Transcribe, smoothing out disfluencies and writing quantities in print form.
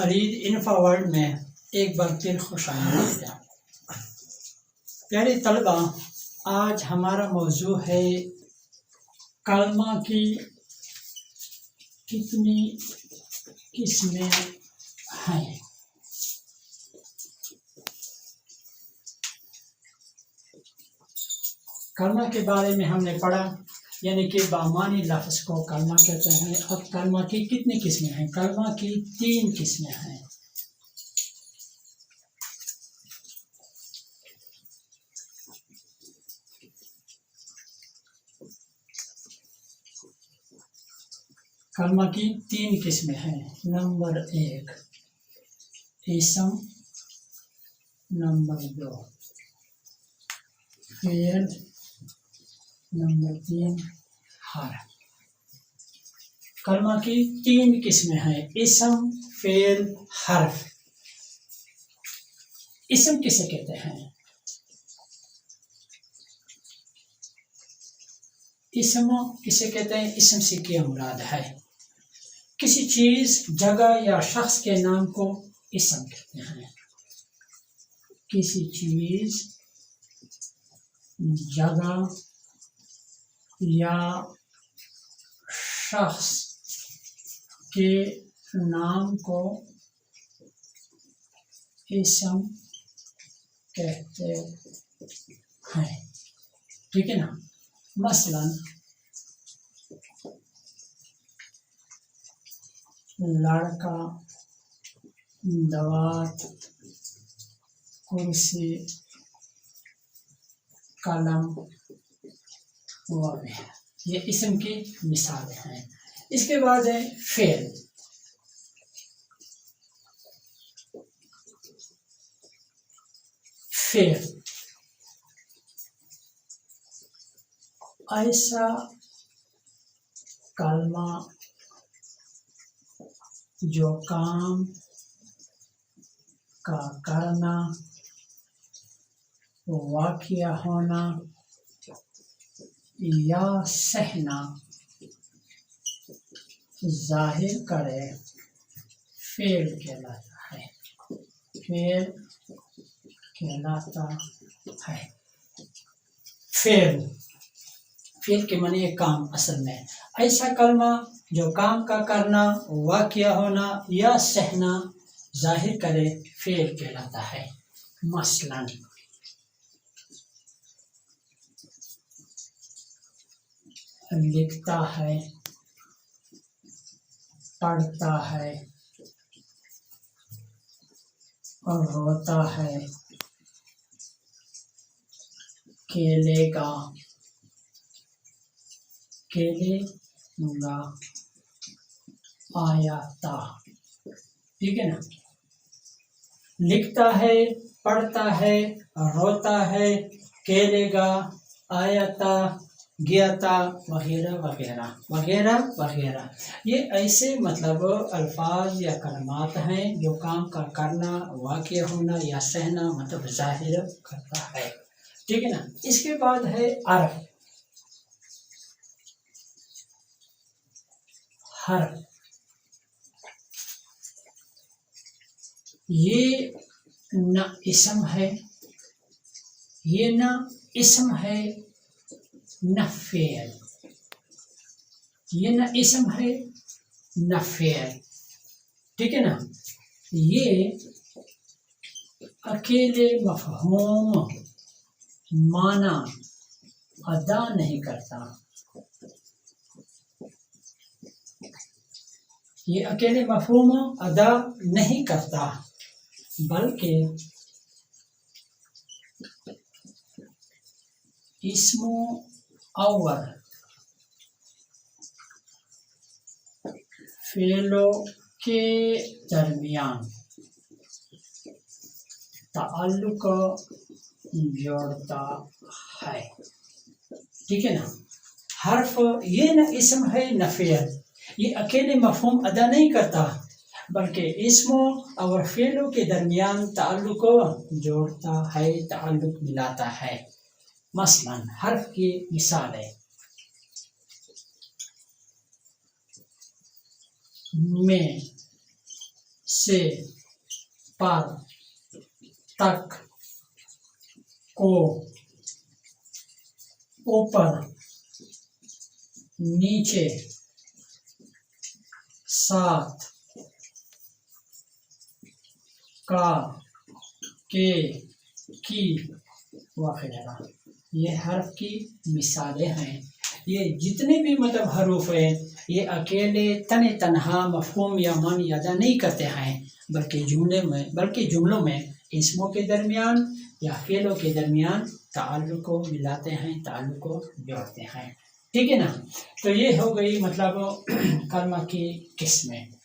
Farid انفا world میں ایک بار پھر خوش آمدید۔ پیارے طلبہ، آج ہمارا موضوع ہے کلمہ کی کتنی قسمیں ہیں۔ کلمہ کے بارے میں ہم نے پڑھا، یعنی کہ بامانی لفظ کو کلمہ کہتے ہیں۔ اب کلمہ کی کتنی قسمیں ہیں؟ کلمہ کی 3 قسمیں ہیں۔ کلمہ کی 3 قسمیں ہیں۔ نمبر 1 اسم، نمبر 2 فعل، نمبر 3 حرف۔ کلمہ کی 3 قسمیں ہیں: اسم، فعل، حرف۔ اسم کسے کہتے ہیں؟ اسم کسے کہتے ہیں؟ اسم سے کیا مراد ہے؟ کسی چیز، جگہ یا شخص کے نام کو اسم کہتے ہیں۔ کسی چیز، جگہ یا شخص کے نام کو اسم کہتے ہیں، ٹھیک ہے نا؟ مثلا لڑکا، دوات، کرسی، قلم وغیرہ، یہ اسم کی مثالیں ہیں۔ اس کے بعد ہے فعل۔ فعل ایسا کلمہ جو کام کا کرنا، واقعہ ہونا یا سہنا ظاہر کرے، فعل کہلاتا ہے۔ فعل کہلاتا ہے۔ فعل کے معنی ہے کام۔ اصل میں ایسا کلمہ جو کام کا کرنا، واقعہ ہونا یا سہنا ظاہر کرے، فعل کہلاتا ہے۔ مثلا لکھتا ہے، پڑھتا ہے اور روتا ہے، کھیلے گا، کھیلے گا، آیا تا، ٹھیک ہے نا؟ لکھتا ہے، پڑھتا ہے، روتا ہے، کھیلے گا، آیا تا، گیا تا، وغیرہ وغیرہ وغیرہ وغیرہ۔ یہ ایسے الفاظ یا کلمات ہیں جو کام کا کرنا، واقع ہونا یا سہنا ظاہر کرتا ہے، ٹھیک ہے نا؟ اس کے بعد ہے حرف۔ حرف یہ نہ اسم ہے، یہ نہ اسم ہے نہ فعل، یہ نہ اسم ہے نہ فعل، ٹھیک ہے نا؟ یہ اکیلے مفہوم، معنی ادا نہیں کرتا۔ یہ اکیلے مفہوم ادا نہیں کرتا، بلکہ اسم اور فعلوں کے درمیان تعلق جوڑتا ہے، ٹھیک ہے نا؟ حرف یہ نہ اسم ہے نہ فعل، یہ اکیلے مفہوم ادا نہیں کرتا، بلکہ اسموں اور فعلوں کے درمیان تعلق جوڑتا ہے، تعلق ملاتا ہے۔ مثلا حرف کی مثال ہے: میں، سے پر تک کو اوپر نیچے ساتھ کا کے کی وغیرہ یہ حرف کی مثالیں ہیں۔ یہ جتنے بھی مطلب حروف ہیں یہ اکیلے تنہا مفہوم یا معنی ادا نہیں کرتے ہیں بلکہ جملوں میں اسموں کے درمیان یا فعلوں کے درمیان تعلق کو ملاتے ہیں، تعلق کو جوڑتے ہیں، ٹھیک ہے نا۔ تو یہ ہو گئی مطلب کلمہ کی قسمیں۔